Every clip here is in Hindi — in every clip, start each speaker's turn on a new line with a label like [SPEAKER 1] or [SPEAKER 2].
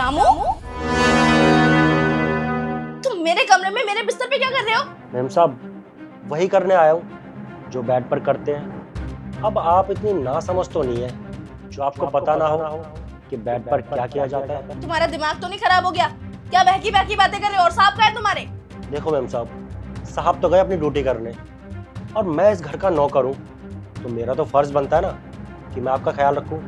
[SPEAKER 1] रामू, तुम मेरे कमरे में मेरे बिस्तर पे क्या कर रहे हो?
[SPEAKER 2] मैम साहब वही करने आया हूँ जो बेड पर करते हैं। अब आप इतनी नासमझ तो नहीं है जो आपको पता ना हो कि बेड पर क्या किया जाता है।
[SPEAKER 1] तुम्हारा दिमाग तो नहीं खराब हो गया? क्या बहकी बहकी बातें कर रहे हो? और साहब कहाँ है तुम्हारे?
[SPEAKER 2] देखो मैम साहब तो गए अपनी ड्यूटी करने और मैं इस घर का नौकर हूँ, तो मेरा तो फर्ज बनता है ना कि मैं आपका ख्याल रखूँ।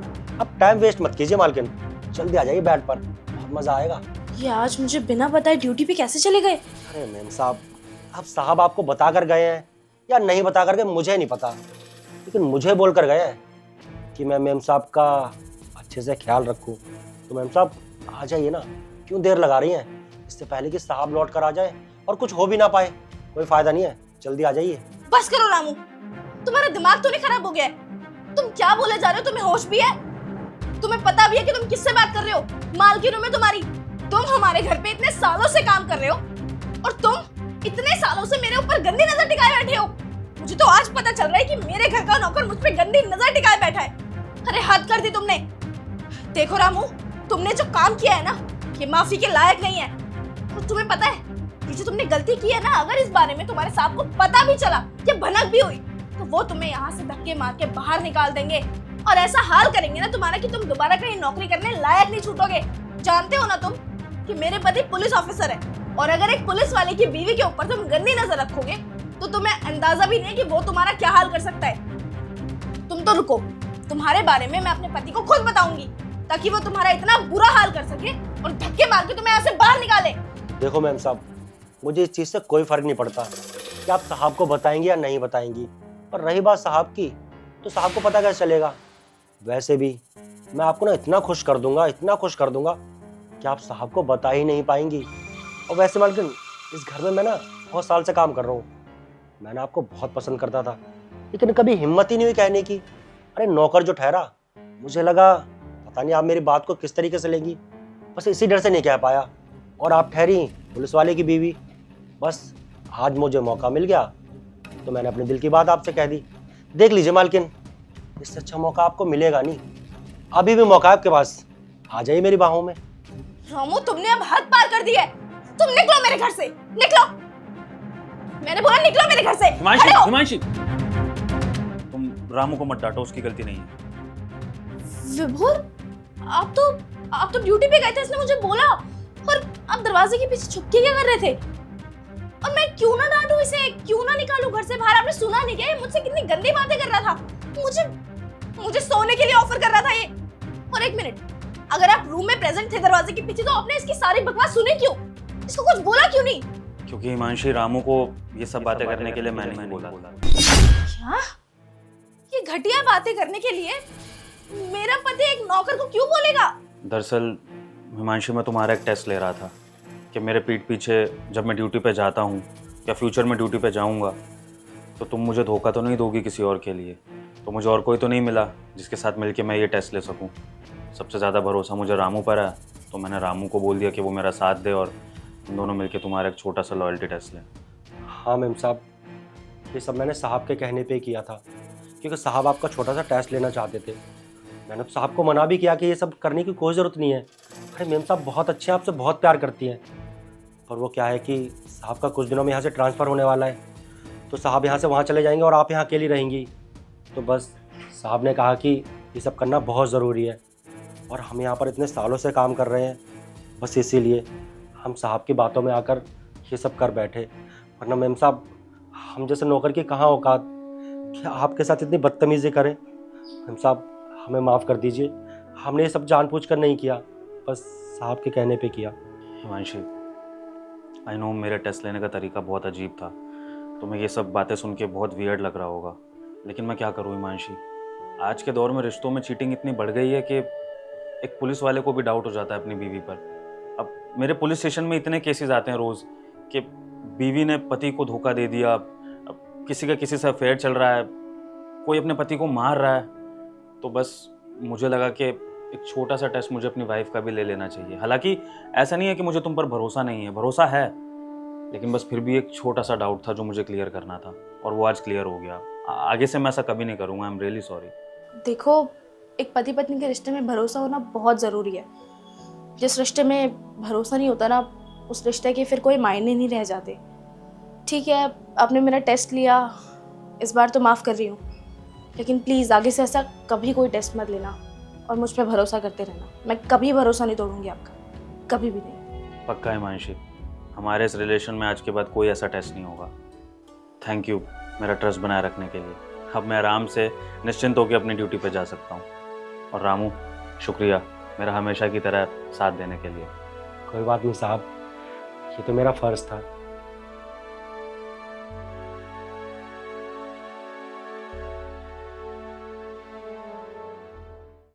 [SPEAKER 2] अब टाइम वेस्ट मत कीजिए मालकिन, जल्दी आ जाइए बेड पर, बहुत मजा आएगा।
[SPEAKER 1] ये आज मुझे बिना बताए ड्यूटी पे कैसे चले गए?
[SPEAKER 2] अरे मैम साहब, अब साहब आपको बता कर गए हैं या नहीं बता कर गए मुझे नहीं पता, लेकिन मुझे बोल कर गए हैं कि मैं मैम साहब का अच्छे से ख्याल रखूं। तो मैम साहब आ जाइए ना, क्यों देर लगा रही हैं? इससे पहले कि साहब लौट कर आ जाए और कुछ हो भी ना पाए, कोई फायदा नहीं है, जल्दी आ जाइए।
[SPEAKER 1] बस करो रामू, तुम्हारा दिमाग तो नहीं खराब हो गया है? तुम क्या बोले जा रहे हो? तुम्हें होश भी है? तुम्हें पता भी है कि तुम किससे बात कर रहे हो? मालकिन हूं मैं तुम्हारी। तुम हमारे घर पे इतने सालों से काम कर रहे हो और तुम इतने सालों से मेरे ऊपर गंदी नजर टिकाए बैठे हो। मुझे तो आज पता चल रहा है कि मेरे घर का नौकर मुझ पे गंदी नजर टिकाए बैठा है। अरे हद कर दी तुमने। देखो रामू, तुमने जो काम किया है ना, ये माफी के लायक नहीं है। तो तुम्हें पता है ये जो तुमने गलती की है ना, अगर इस बारे में तुम्हारे साहब को पता भी चला या भनक भी हुई तो वो तुम्हें यहाँ से धक्के मार के बाहर निकाल देंगे और ऐसा हाल करेंगे ना तुम्हारा कि तुम दोबारा कहीं नौकरी करने लायक नहीं छूटोगे। जानते हो ना तुम कि मेरे पति पुलिस ऑफिसर है, और अगर एक पुलिस वाले की बीवी के ऊपर तुम गंदी नजर रखोगे तो तुम्हें अंदाजा भी नहीं कि वो तुम्हारा क्या हाल कर सकता है। तुम तो रुको, तुम्हारे बारे में मैं अपने पति को खुद बताऊंगी ताकि वो तुम्हारा इतना बुरा हाल कर सके और धक्के मार के तुम्हें ऐसे बाहर निकाले।
[SPEAKER 2] देखो मैम साहब, मुझे इस चीज से कोई फर्क नहीं पड़ता कि आप साहब को बताएंगी या नहीं बताएंगी, और रही बात साहब की, तो साहब को पता कैसे चलेगा? वैसे भी मैं आपको ना इतना खुश कर दूंगा, इतना खुश कर दूंगा कि आप साहब को बता ही नहीं पाएंगी। और वैसे मालकिन, इस घर में मैं ना बहुत साल से काम कर रहा हूँ, मैंने आपको बहुत पसंद करता था, लेकिन कभी हिम्मत ही नहीं हुई कहने की। अरे नौकर जो ठहरा, मुझे लगा पता नहीं आप मेरी बात को किस तरीके से लेंगी, बस इसी डर से नहीं कह पाया। और आप ठहरी पुलिस वाले की बीवी। बस आज मुझे मौका मिल गया तो मैंने अपने दिल की बात आपसे कह दी। देख लीजिए मालकिन, इससे अच्छा मौका आपको मिलेगा नहीं। अभी भी मौका है आपके पास, आ जाइए मेरी बाहों में।
[SPEAKER 1] रामू, तुमने अब हद पार कर दी है। तुम निकलो मेरे घर से, निकलो। मैंने बोला निकलो मेरे घर से।
[SPEAKER 3] हिमांशी, तुम रामू को मत डांटो, उसकी गलती नहीं है।
[SPEAKER 1] विभोर, आप तो ड्यूटी पे गए थे, इसने मुझे बोला, और आप दरवाजे के पीछे छुप के क्या कर रहे थे? और मैं क्यों ना डांटूं इसे, क्यों ना निकालूं घर से बाहर? आपने सुना नहीं क्या ये मुझसे कितनी गंदी बातें कर रहा था? मुझे सोने के लिए ऑफर कर रहा था ये। और एक मिनट, अगर आप रूम में प्रेजेंट थे दरवाजे के पीछे तो आपने इसकी सारी बकवास सुनी क्यों? इसको कुछ बोला क्यों नहीं?
[SPEAKER 3] क्योंकि हिमांशी, रामू को ये सब बातें करने के लिए मैंने नहीं बोला।
[SPEAKER 1] क्या? ये घटिया बातें करने के लिए मेरा पति एक नौकर को क्यों बोलेगा?
[SPEAKER 3] दरअसल हिमांशी, मैं तुम्हारा एक टेस्ट ले रहा था कि मेरे पीठ पीछे जब मैं ड्यूटी पे जाता हूँ या फ्यूचर में ड्यूटी पे जाऊँगा तो तुम मुझे धोखा तो नहीं दोगी किसी और के लिए। तो मुझे और कोई तो नहीं मिला जिसके साथ मिलके मैं ये टेस्ट ले सकूँ। सबसे ज़्यादा भरोसा मुझे रामू पर है, तो मैंने रामू को बोल दिया कि वो मेरा साथ दे और हम दोनों मिलके तुम्हारा एक छोटा सा लॉयल्टी टेस्ट लें।
[SPEAKER 2] हाँ मैम साहब, ये सब मैंने साहब के कहने पे किया था, क्योंकि साहब आपका छोटा सा टेस्ट लेना चाहते थे। मैंने तो साहब को मना भी किया कि ये सब करने की कोई ज़रूरत नहीं है। अरे मैम साहब बहुत अच्छे हैं, आपसे बहुत प्यार करती हैं। और वो क्या है कि साहब का कुछ दिनों में यहाँ से ट्रांसफ़र होने वाला है, तो साहब यहाँ से वहाँ चले जाएंगे और आप यहाँ अकेली रहेंगी। तो बस साहब ने कहा कि ये सब करना बहुत ज़रूरी है, और हम यहाँ पर इतने सालों से काम कर रहे हैं, बस इसीलिए हम साहब की बातों में आकर ये सब कर बैठे। वरना मैम साहब, हम जैसे नौकर की कहाँ औकात कि आपके साथ इतनी बदतमीज़ी करें। मैम साहब हमें माफ़ कर दीजिए, हमने ये सब जानबूझकर नहीं किया, बस साहब के कहने पे किया।
[SPEAKER 3] हिमांशी, आई नो मेरे टेस्ट लेने का तरीका बहुत अजीब था, तुम्हें ये सब बातें सुन के बहुत वियर्ड लग रहा होगा, लेकिन मैं क्या करूँ हिमांशी, आज के दौर में रिश्तों में चीटिंग इतनी बढ़ गई है कि एक पुलिस वाले को भी डाउट हो जाता है अपनी बीवी पर। अब मेरे पुलिस स्टेशन में इतने केसेस आते हैं रोज़ कि बीवी ने पति को धोखा दे दिया, अब किसी का किसी से अफेयर चल रहा है, कोई अपने पति को मार रहा है। तो बस मुझे लगा कि एक छोटा सा टेस्ट मुझे अपनी वाइफ का भी ले लेना चाहिए। हालांकि ऐसा नहीं है कि मुझे तुम पर भरोसा नहीं है, भरोसा है, लेकिन बस फिर भी एक छोटा सा डाउट था जो मुझे क्लियर करना था, और वो आज क्लियर हो गया। आगे से मैं ऐसा कभी नहीं करूँगा। I am really sorry.
[SPEAKER 1] देखो, एक पति पत्नी के रिश्ते में भरोसा होना बहुत ज़रूरी है, जिस रिश्ते में भरोसा नहीं होता ना, उस रिश्ते के फिर कोई मायने नहीं रह जाते। ठीक है, आपने मेरा टेस्ट लिया, इस बार तो माफ़ कर रही हूँ, लेकिन प्लीज़ आगे से ऐसा कभी कोई टेस्ट मत लेना और मुझ पर भरोसा करते रहना। मैं कभी भरोसा नहीं तोड़ूंगी आपका, कभी भी नहीं।
[SPEAKER 3] पक्का है मानसी, हमारे इस रिलेशन में आज के बाद कोई ऐसा टेस्ट नहीं होगा। थैंक यू मेरा ट्रस्ट बनाए रखने के लिए। अब मैं आराम से निश्चिंत होकर अपनी ड्यूटी पे जा सकता हूँ। और रामू, शुक्रिया मेरा हमेशा की तरह साथ देने के लिए।
[SPEAKER 2] कोई बात नहीं साहब, ये तो मेरा फर्ज था।